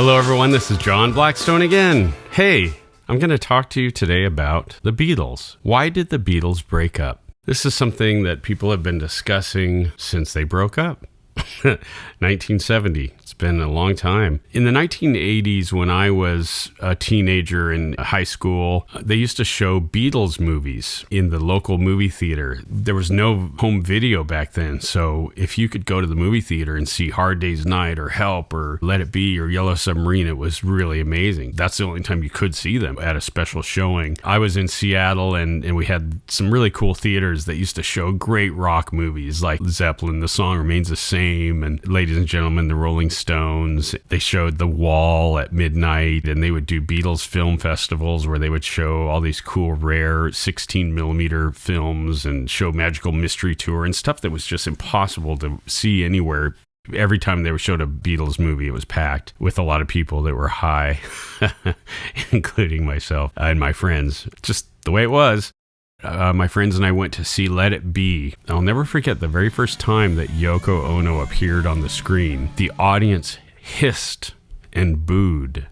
Hello everyone, this is John Blackstone again. Hey, I'm going to talk to you today about the Beatles. Why did the Beatles break up? This is something that people have been discussing since they broke up. 1970. It's been a long time. In the 1980s, when I was a teenager in high school, they used to show Beatles movies in the local movie theater. There was no home video back then, so if you could go to the movie theater and see Hard Day's Night or Help or Let It Be or Yellow Submarine, it was really amazing. That's the only time you could see them at a special showing. I was in Seattle, and we had some really cool theaters that used to show great rock movies like Zeppelin, The Song Remains the Same, and Ladies and Gentlemen, the Rolling Stones. They showed The Wall at midnight, and they would do Beatles film festivals where they would show all these cool, rare 16 millimeter films and show Magical Mystery Tour and stuff that was just impossible to see anywhere. Every time they showed a Beatles movie, it was packed with a lot of people that were high, including myself and my friends. Just the way it was. My friends and I went to see Let It Be. I'll never forget the very first time that Yoko Ono appeared on the screen. The audience hissed and booed.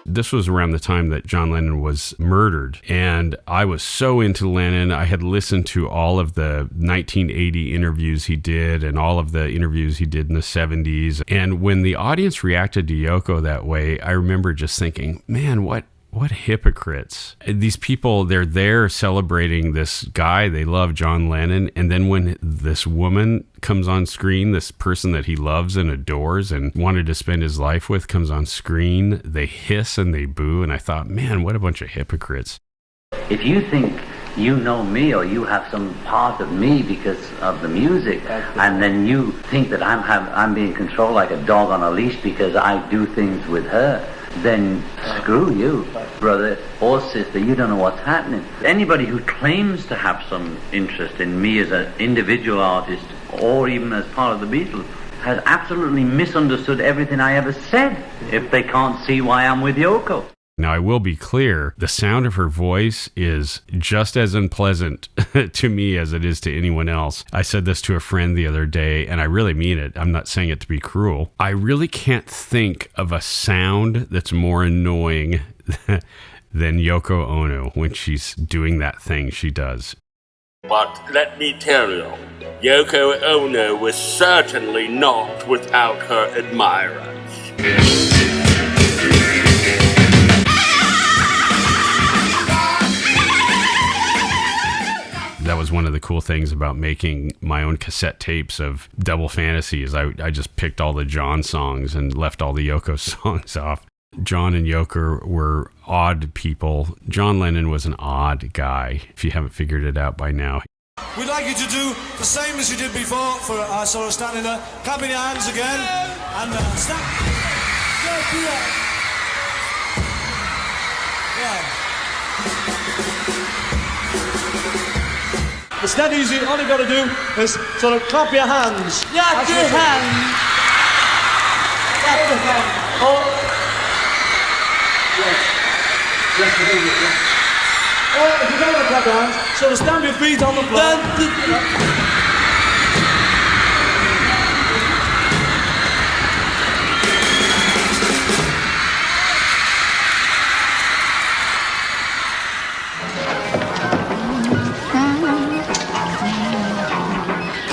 This was around the time that John Lennon was murdered, and I was so into Lennon. I had listened to all of the 1980 interviews he did and all of the interviews he did in the 70s. And when the audience reacted to Yoko that way, I remember just thinking, man, what hypocrites. These people, they're there celebrating this guy. They love John Lennon. And then when this woman comes on screen, this person that he loves and adores and wanted to spend his life with comes on screen, they hiss and they boo. And I thought, man, what a bunch of hypocrites. If you think you know me or you have some part of me because of the music, and then you think that I'm being controlled like a dog on a leash because I do things with her, then screw you, brother or sister. You don't know what's happening. Anybody who claims to have some interest in me as an individual artist or even as part of the Beatles has absolutely misunderstood everything I ever said if they can't see why I'm with Yoko. Now, I will be clear, the sound of her voice is just as unpleasant to me as it is to anyone else. I said this to a friend the other day, and I really mean it. I'm not saying it to be cruel. I really can't think of a sound that's more annoying than Yoko Ono when she's doing that thing she does. But let me tell you, Yoko Ono was certainly not without her admirers. That was one of the cool things about making my own cassette tapes of Double Fantasy is I just picked all the John songs and left all the Yoko songs off. John and Yoko were odd people. John Lennon was an odd guy, if you haven't figured it out by now. We'd like you to do the same as you did before for sort of standing there, clapping your hands again, and stand. It's dead easy. All you've got to do is sort of clap your hands. Clap your hands. Clap your hands. Oh. Yes. Yes, we do. Yes. Or if you don't want to clap your hands, sort of stamp your feet on the floor.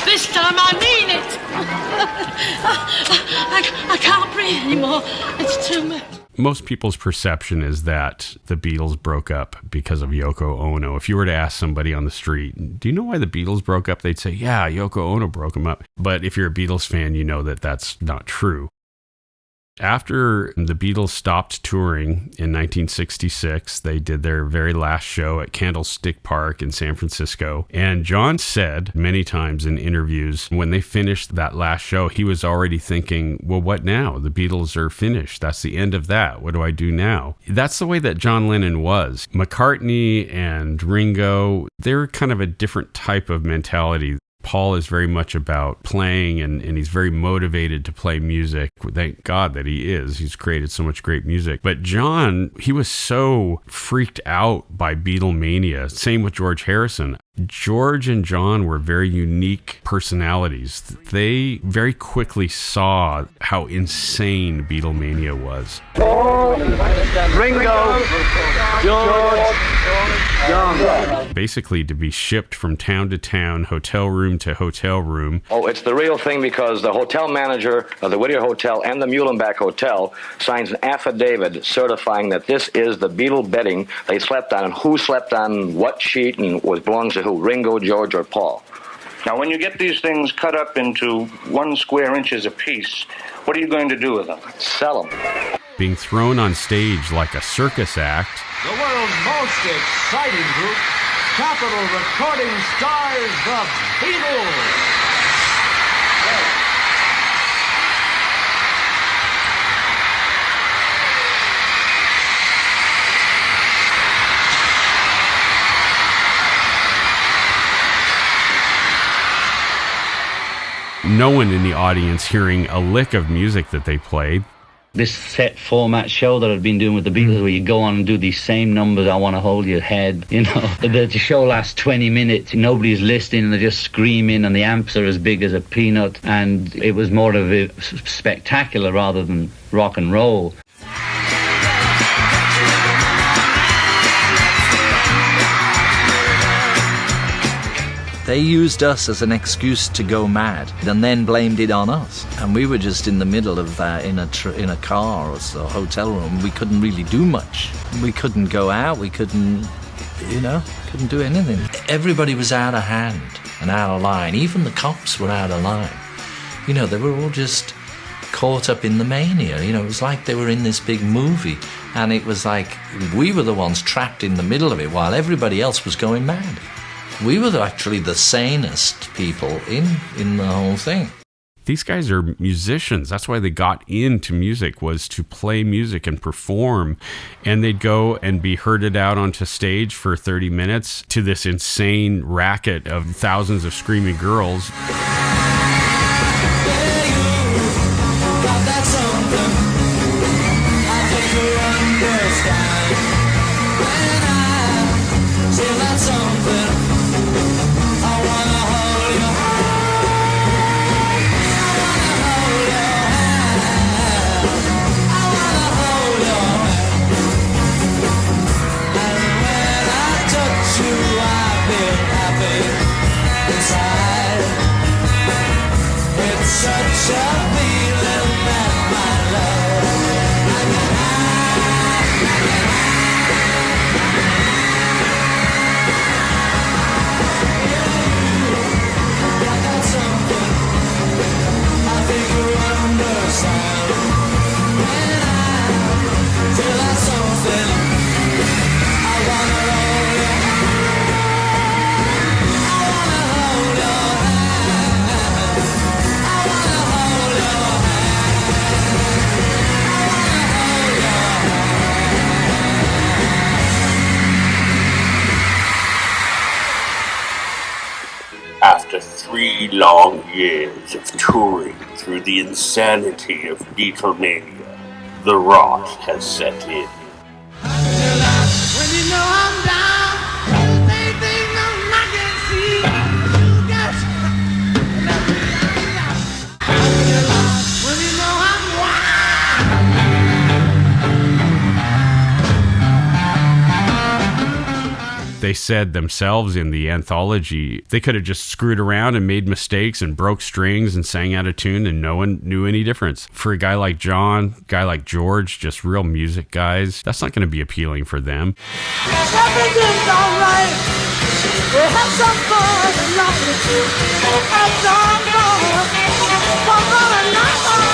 This time I mean it. I can't breathe anymore. It's too much. Most people's perception is that the Beatles broke up because of Yoko Ono. If you were to ask somebody on the street, do you know why the Beatles broke up? They'd say, yeah, Yoko Ono broke them up. But if you're a Beatles fan, you know that that's not true. After the Beatles stopped touring in 1966, they did their very last show at Candlestick Park in San Francisco. And John said many times in interviews, when they finished that last show, he was already thinking, well, what now? The Beatles are finished. That's the end of that. What do I do now? That's the way that John Lennon was. McCartney and Ringo, they're kind of a different type of mentality. Paul is very much about playing, and he's very motivated to play music. Thank God that he is. He's created so much great music. But John, he was so freaked out by Beatlemania. Same with George Harrison. George and John were very unique personalities. They very quickly saw how insane Beatlemania was. Ringo, George, John. Basically, to be shipped from town to town, hotel room to hotel room. Oh, it's the real thing because the hotel manager of the Whittier Hotel and the Muhlenbeck Hotel signs an affidavit certifying that this is the Beatle bedding they slept on and who slept on what sheet and was belongs to who, Ringo, George, or Paul. Now, when you get these things cut up into 1 square inches apiece, what are you going to do with them? Sell them. Being thrown on stage like a circus act. The world's most exciting group, Capitol Recording stars the Beatles. No one in the audience hearing a lick of music that they played. This set format show that I've been doing with the Beatles, where you go on and do these same numbers, I Want to Hold Your Head, the show lasts 20 minutes, nobody's listening and they're just screaming and the amps are as big as a peanut, and it was more of a spectacular rather than rock and roll. They used us as an excuse to go mad and then blamed it on us. And we were just in the middle of that in a car or a hotel room. We couldn't really do much. We couldn't go out. We couldn't do anything. Everybody was out of hand and out of line. Even the cops were out of line. They were all just caught up in the mania. It was like they were in this big movie. And it was like we were the ones trapped in the middle of it while everybody else was going mad. We were actually the sanest people in the whole thing. These guys are musicians. That's why they got into music, was to play music and perform. And they'd go and be herded out onto stage for 30 minutes to this insane racket of thousands of screaming girls. After 3 long years of touring through the insanity of Beatlemania, the rot has set in. When you know I'm down, they think I can see you got. When you know I'm wild. They said themselves in the anthology, they could have just screwed around and made mistakes and broke strings and sang out of tune and no one knew any difference. For a guy like John, a guy like George, just real music guys, that's not going to be appealing for them. Everything's alright. We have some fun and nothing to do. It's all gone. One more and not more.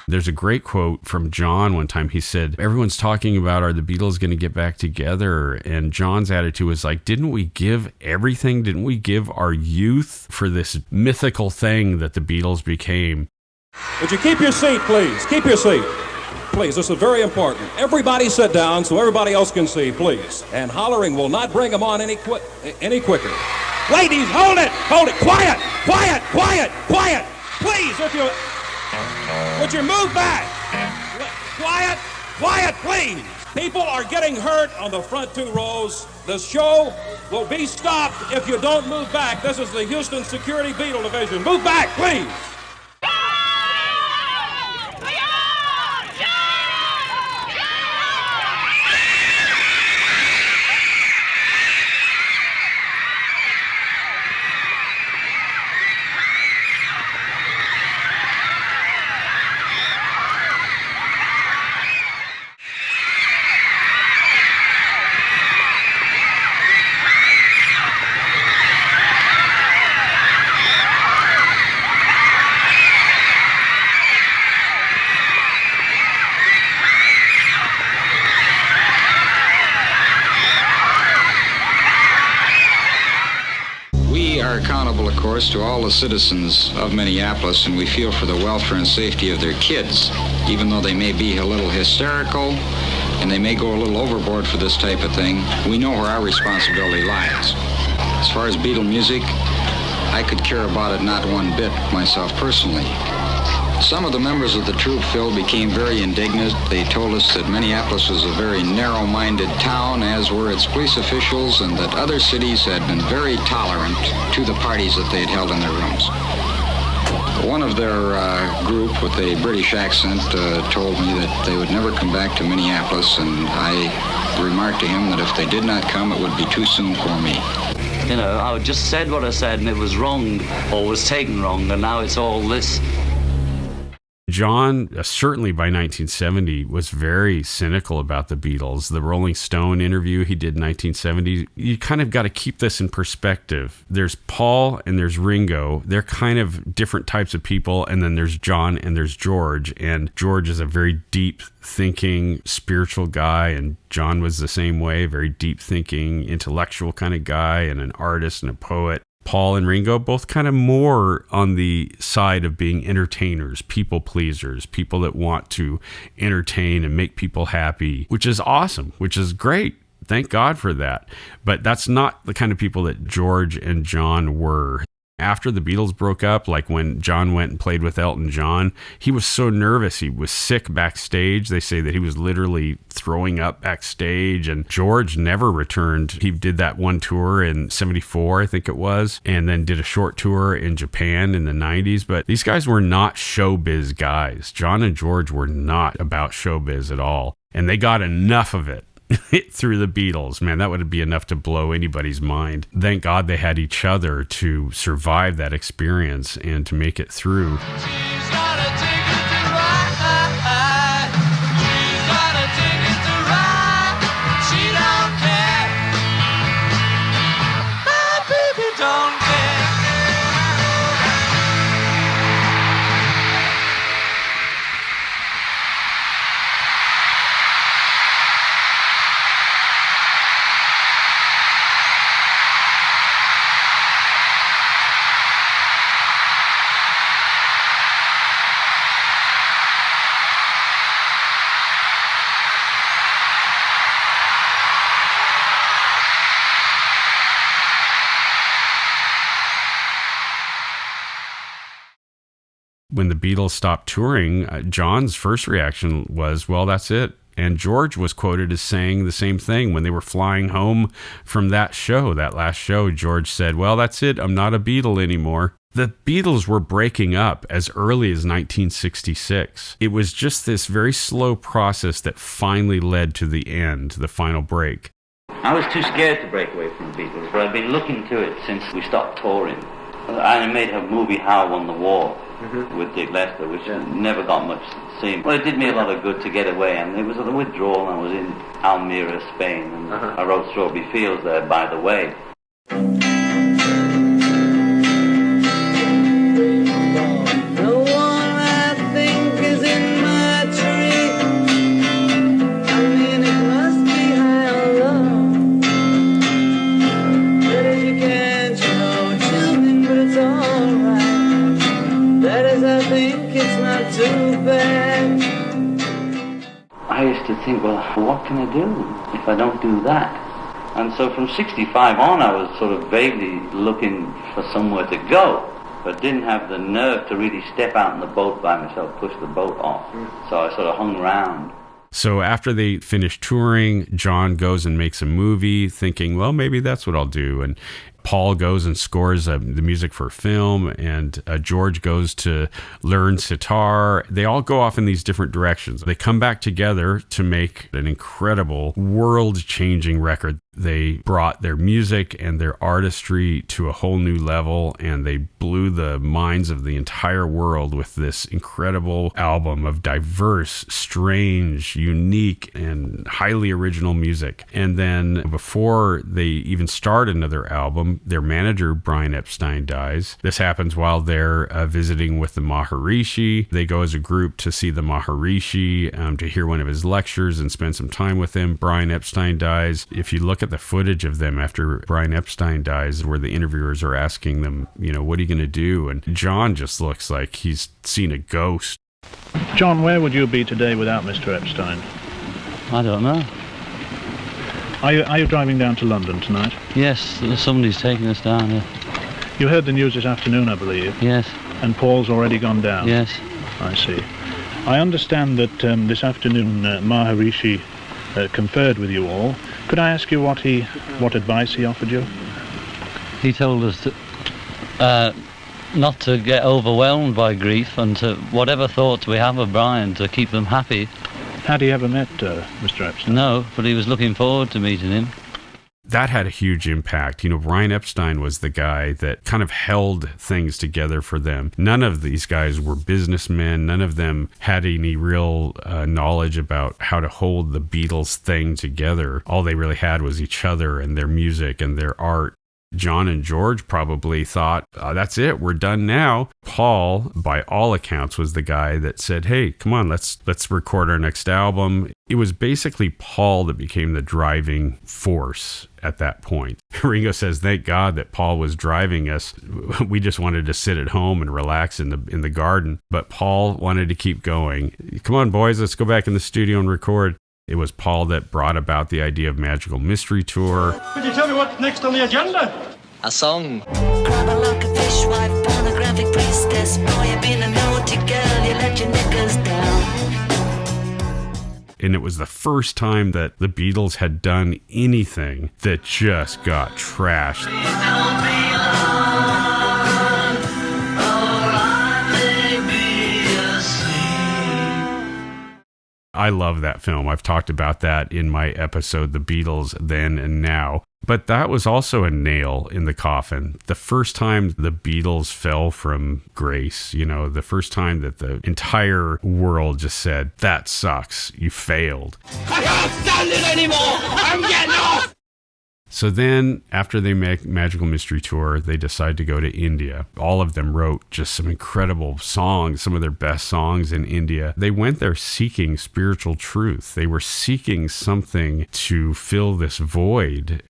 There's a great quote from John one time. He said, everyone's talking about, are the Beatles going to get back together? And John's attitude was like, didn't we give everything? Didn't we give our youth for this mythical thing that the Beatles became? Would you keep your seat, please? Keep your seat. Please, this is very important. Everybody sit down so everybody else can see, please. And hollering will not bring them on any quicker. Ladies, hold it! Hold it! Quiet! Quiet! Quiet! Quiet! Please, if you... Would you move back? Quiet! Quiet, please! People are getting hurt on the front 2 rows. The show will be stopped if you don't move back. This is the Houston Security Beatle Division. Move back, please! Of course, to all the citizens of Minneapolis, and we feel for the welfare and safety of their kids, even though they may be a little hysterical and they may go a little overboard for this type of thing. We know where our responsibility lies. As far as Beatle music, I could care about it not one bit myself personally. Some of the members of the troupe, Phil, became very indignant. They told us that Minneapolis was a very narrow-minded town, as were its police officials, and that other cities had been very tolerant to the parties that they had held in their rooms. One of their group with a British accent told me that they would never come back to Minneapolis, and I remarked to him that if they did not come, it would be too soon for me. You know, I just said what I said, and it was wrong, or was taken wrong, and now it's all this. John, certainly by 1970, was very cynical about the Beatles. The Rolling Stone interview he did in 1970, you kind of got to keep this in perspective. There's Paul and there's Ringo. They're kind of different types of people. And then there's John and there's George. And George is a very deep thinking, spiritual guy. And John was the same way, very deep thinking, intellectual kind of guy, and an artist and a poet. Paul and Ringo both kind of more on the side of being entertainers, people pleasers, people that want to entertain and make people happy, which is awesome, which is great. Thank God for that. But that's not the kind of people that George and John were. After the Beatles broke up, like when John went and played with Elton John, he was so nervous. He was sick backstage. They say that he was literally throwing up backstage, and George never returned. He did that one tour in 74, I think it was, and then did a short tour in Japan in the 90s. But these guys were not showbiz guys. John and George were not about showbiz at all, and they got enough of it through the Beatles. Man, that would be enough to blow anybody's mind. Thank God they had each other to survive that experience and to make it through. When the Beatles stopped touring, John's first reaction was, well, that's it. And George was quoted as saying the same thing when they were flying home from that show, that last show. George said, well, that's it. I'm not a Beatle anymore. The Beatles were breaking up as early as 1966. It was just this very slow process that finally led to the end, the final break. I was too scared to break away from the Beatles, but I've been looking to it since we stopped touring. I made a movie, How Won the War, with Dick Lester, which never got much seen. Well, it did me a lot of good to get away, and it was a withdrawal. I was in Almeria, Spain, and I wrote Strawberry Fields there, by the way. I used to think, well, what can I do if I don't do that? And so from 65 on, I was sort of vaguely looking for somewhere to go, but didn't have the nerve to really step out in the boat by myself, push the boat off. So I sort of hung around. So after they finish touring, John goes and makes a movie thinking, well, maybe that's what I'll do. And Paul goes and scores the music for a film, and George goes to learn sitar. They all go off in these different directions. They come back together to make an incredible, world-changing record. They brought their music and their artistry to a whole new level, and they blew the minds of the entire world with this incredible album of diverse, strange, unique, and highly original music. And then before they even start another album, their manager, Brian Epstein, dies. This happens while they're visiting with the Maharishi. They go as a group to see the Maharishi, to hear one of his lectures and spend some time with him. Brian Epstein dies. If you look at the footage of them after Brian Epstein dies, where the interviewers are asking them, what are you going to do? And John just looks like he's seen a ghost. John, where would you be today without Mr. Epstein? I don't know. Are you driving down to London tonight? Yes, somebody's taking us down here. You heard the news this afternoon, I believe. Yes. And Paul's already gone down? Yes. I see. I understand that this afternoon Maharishi conferred with you all. Could I ask you what advice he offered you? He told us to, not to get overwhelmed by grief, and to whatever thoughts we have of Brian, to keep them happy. Had he ever met Mr. Epstein? No, but he was looking forward to meeting him. That had a huge impact. Brian Epstein was the guy that kind of held things together for them. None of these guys were businessmen. None of them had any real knowledge about how to hold the Beatles thing together. All they really had was each other and their music and their art. John and George probably thought, that's it, we're done now. Paul, by all accounts, was the guy that said, hey, come on, let's record our next album. It was basically Paul that became the driving force at that point. Ringo says, thank God that Paul was driving us. We just wanted to sit at home and relax in the garden. But Paul wanted to keep going. Come on, boys, let's go back in the studio and record. It was Paul that brought about the idea of Magical Mystery Tour. Could you tell me what's next on the agenda? A song. Grab a like a fishwife, pornographic priestess. Boy, you've been a naughty girl, you let your knickers down. And it was the first time that the Beatles had done anything that just got trashed. I love that film. I've talked about that in my episode, The Beatles Then and Now. But that was also a nail in the coffin. The first time the Beatles fell from grace, the first time that the entire world just said, that sucks, you failed. I can't stand it anymore! I'm getting off! So then, after they make Magical Mystery Tour, they decide to go to India. All of them wrote just some incredible songs, some of their best songs in India. They went there seeking spiritual truth. They were seeking something to fill this void.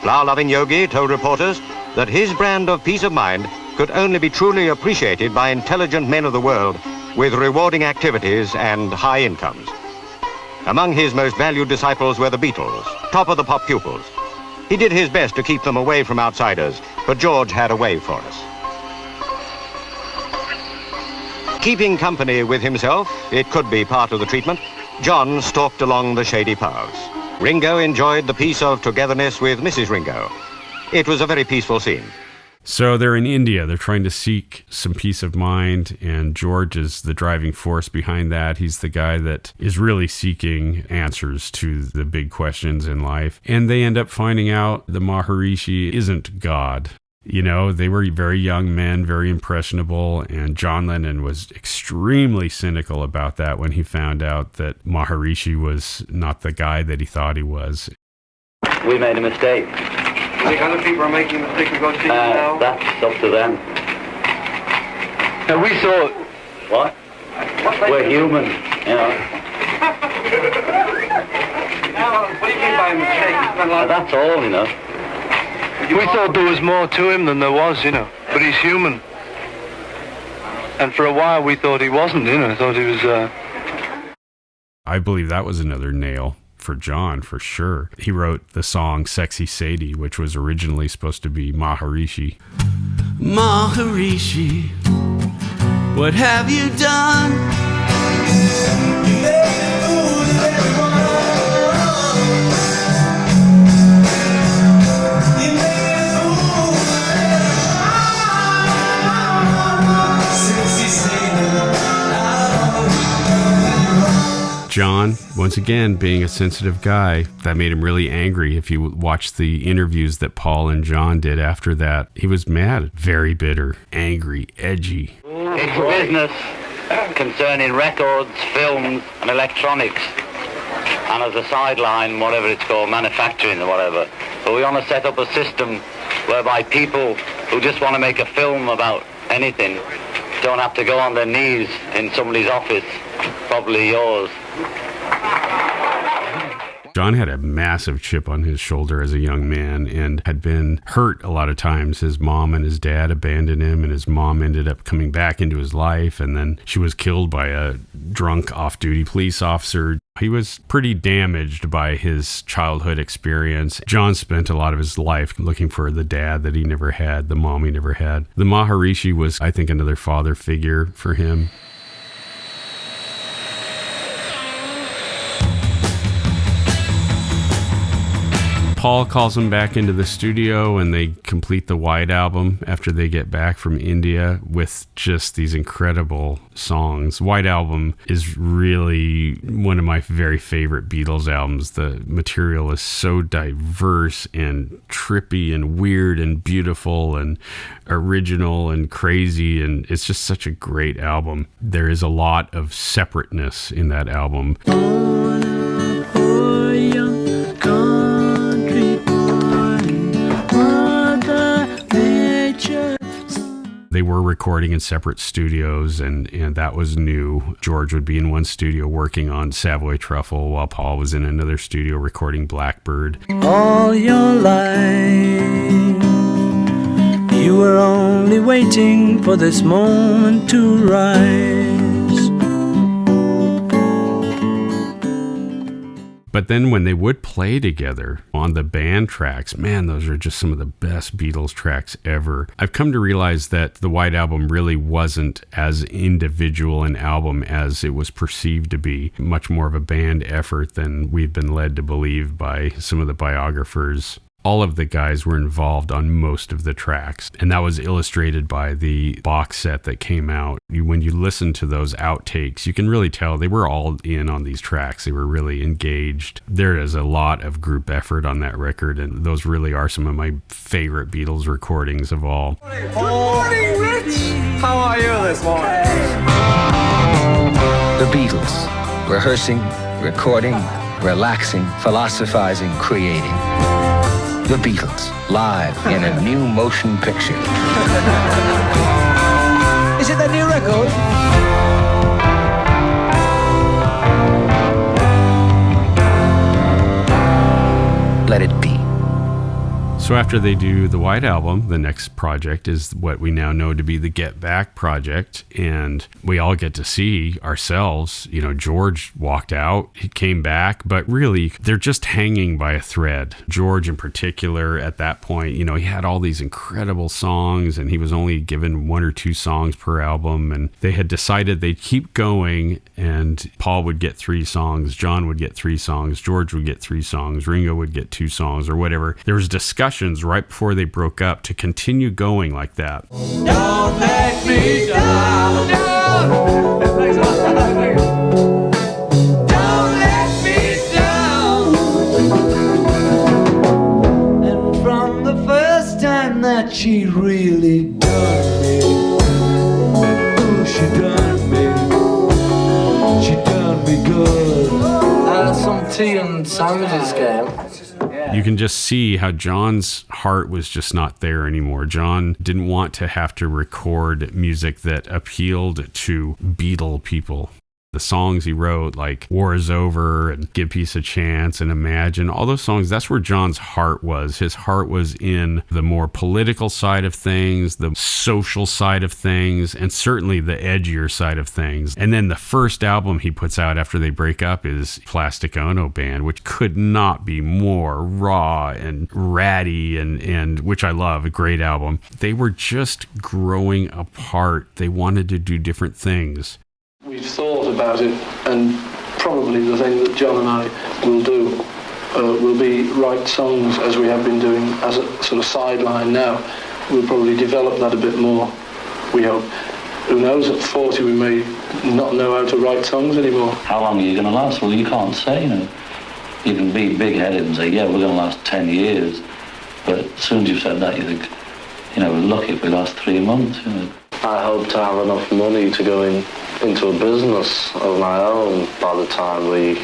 Flower-loving Yogi told reporters that his brand of peace of mind could only be truly appreciated by intelligent men of the world with rewarding activities and high incomes. Among his most valued disciples were the Beatles, top of the pop pupils. He did his best to keep them away from outsiders, but George had a way for us. Keeping company with himself, it could be part of the treatment, John stalked along the shady paths. Ringo enjoyed the peace of togetherness with Mrs. Ringo. It was a very peaceful scene. So they're in India. They're trying to seek some peace of mind, and George is the driving force behind that. He's the guy that is really seeking answers to the big questions in life. And they end up finding out the Maharishi isn't God. They were very young men, very impressionable, and John Lennon was extremely cynical about that when he found out that Maharishi was not the guy that he thought he was. We made a mistake. You think other people are making a mistake to go see you now? That's up to them. We saw... What? We're human, What do you mean by a mistake? That's all, We thought there was more to him than there was, but he's human. And for a while we thought he wasn't, thought he was... I believe that was another nail for John, for sure. He wrote the song Sexy Sadie, which was originally supposed to be Maharishi. Maharishi, what have you done? John, once again, being a sensitive guy, that made him really angry. If you watch the interviews that Paul and John did after that, he was mad, very bitter, angry, edgy. It's business concerning records, films, and electronics. And as a sideline, whatever it's called, manufacturing or whatever. But we want to set up a system whereby people who just want to make a film about anything don't have to go on their knees in somebody's office, probably yours. John had a massive chip on his shoulder as a young man and had been hurt a lot of times. His mom and his dad abandoned him, and his mom ended up coming back into his life, and then she was killed by a drunk off-duty police officer. He was pretty damaged by his childhood experience. John spent a lot of his life looking for the dad that he never had, the mom he never had. The Maharishi was, I think, another father figure for him. Paul calls him back into the studio, and they complete the White Album after they get back from India with just these incredible songs. White Album is really one of my very favorite Beatles albums. The material is so diverse and trippy and weird and beautiful and original and crazy, and it's just such a great album. There is a lot of separateness in that album. They were recording in separate studios, and that was new. George would be in one studio working on Savoy Truffle, while Paul was in another studio recording Blackbird. All your life, you were only waiting for this moment to rise. But then when they would play together on the band tracks, man, those are just some of the best Beatles tracks ever. I've come to realize that the White Album really wasn't as individual an album as it was perceived to be. Much more of a band effort than we've been led to believe by some of the biographers. All of the guys were involved on most of the tracks, and that was illustrated by the box set that came out. When you listen to those outtakes, you can really tell they were all in on these tracks. They were really engaged. There is a lot of group effort on that record, and those really are some of my favorite Beatles recordings of all. Good morning, Rich! How are you this morning? The Beatles, rehearsing, recording, relaxing, philosophizing, creating. The Beatles, live in a new motion picture. Is it the new record? Let it be. So after they do the White Album, the next project is what we now know to be the Get Back project. And we all get to see ourselves. You know, George walked out, he came back, but really they're just hanging by a thread. George in particular, at that point, you know, he had all these incredible songs and he was only given 1 or 2 songs per album. And they had decided they'd keep going, and Paul would get 3 songs, John would get 3 songs, George would get 3 songs, Ringo would get 2 songs or whatever. There was discussions right before they broke up to continue going like that. Don't let me down. Don't let me down. And from the first time that she really done me, ooh, she done me. She done me good. Some tea and sandwiches, Gail. You can just see how John's heart was just not there anymore. John didn't want to have to record music that appealed to Beatle people. The songs he wrote, like War Is Over and Give Peace a Chance and Imagine, all those songs, that's where John's heart was. His heart was in the more political side of things, the social side of things, and certainly the edgier side of things. And then the first album he puts out after they break up is Plastic Ono Band, which could not be more raw and ratty, and which I love, a great album. They were just growing apart. They wanted to do different things. We've thought about it, and probably the thing that John and I will do will be write songs as we have been doing as a sort of sideline now. We'll probably develop that a bit more, we hope. Who knows, at 40 we may not know how to write songs anymore. How long are you going to last? Well, you can't say, You can be big-headed and say, yeah, we're going to last 10 years. But as soon as you've said that, you think, we're lucky if we last 3 months, I hope to have enough money to go into a business of my own by the time we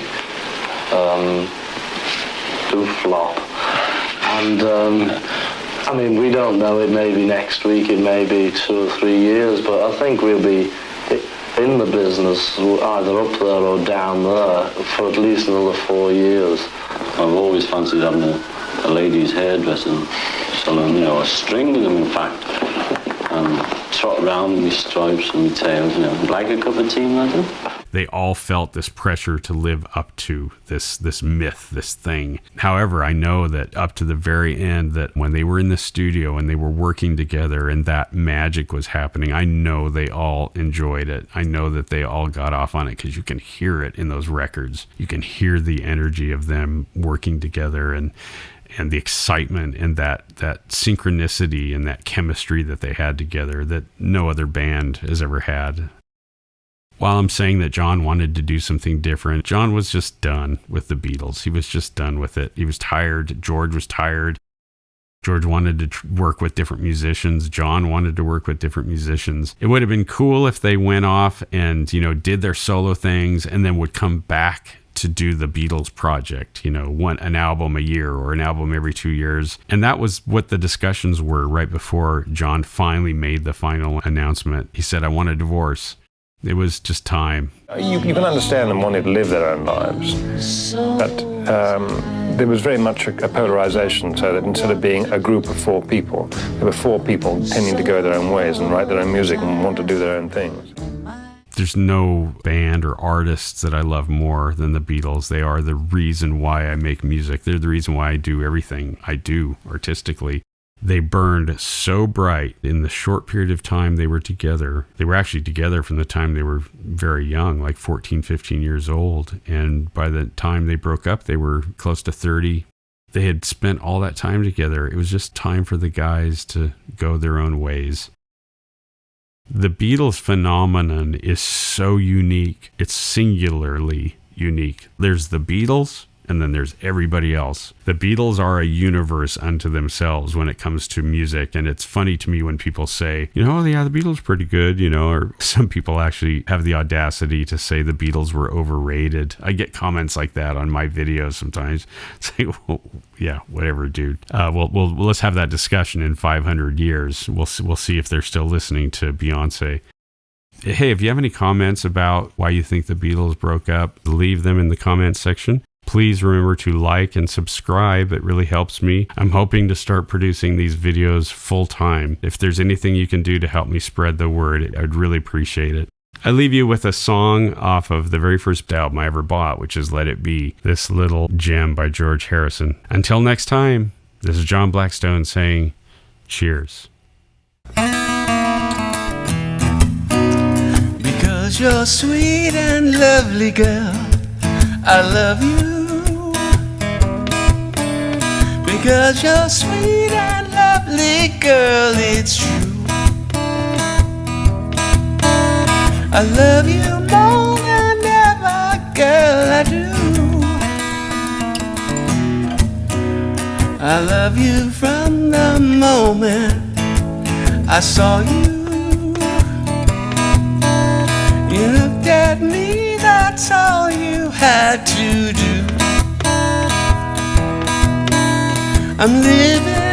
do flop. And we don't know, it may be next week, it may be 2 or 3 years, but I think we'll be in the business either up there or down there for at least another 4 years. I've always fancied having a lady's hairdresser salon, a string of them in fact, and trot around with my stripes and my tails, like a cup of tea, madam. They all felt this pressure to live up to this myth, this thing. However, I know that up to the very end, that when they were in the studio and they were working together and that magic was happening, I know they all enjoyed it. I know that they all got off on it because you can hear it in those records. You can hear the energy of them working together and the excitement and that synchronicity and that chemistry that they had together that no other band has ever had. While I'm saying that John wanted to do something different, John was just done with the Beatles. He was just done with it. He was tired. George was tired. George wanted to work with different musicians. John wanted to work with different musicians. It would have been cool if they went off and, did their solo things and then would come back to do the Beatles project, an album a year or an album every 2 years. And that was what the discussions were right before John finally made the final announcement. He said, I want a divorce. It was just time. You can understand them wanting to live their own lives, but there was very much a polarization, so that instead of being a group of 4 people, there were 4 people tending to go their own ways and write their own music and want to do their own things. There's no band or artists that I love more than the Beatles. They are the reason why I make music. They're the reason why I do everything I do artistically. They burned so bright in the short period of time they were together. They were actually together from the time they were very young, like 14, 15 years old. And by the time they broke up, they were close to 30. They had spent all that time together. It was just time for the guys to go their own ways. The Beatles phenomenon is so unique. It's singularly unique. There's the Beatles, and then there's everybody else. The Beatles are a universe unto themselves when it comes to music, and it's funny to me when people say, oh yeah, the Beatles are pretty good, or some people actually have the audacity to say the Beatles were overrated. I get comments like that on my videos sometimes. Say, well, yeah, whatever, dude. Well, let's have that discussion in 500 years. We'll see if they're still listening to Beyonce. Hey, if you have any comments about why you think the Beatles broke up, leave them in the comments section. Please remember to like and subscribe. It really helps me. I'm hoping to start producing these videos full time. If there's anything you can do to help me spread the word, I'd really appreciate it. I leave you with a song off of the very first album I ever bought, which is Let It Be, this little gem by George Harrison. Until next time, this is John Blackstone saying cheers. Because you're sweet and lovely, girl, I love you. Because you're sweet and lovely, girl, it's true. I love you more than ever, girl, I do. I love you from the moment I saw you. You looked at me, that's all you had to do. I'm living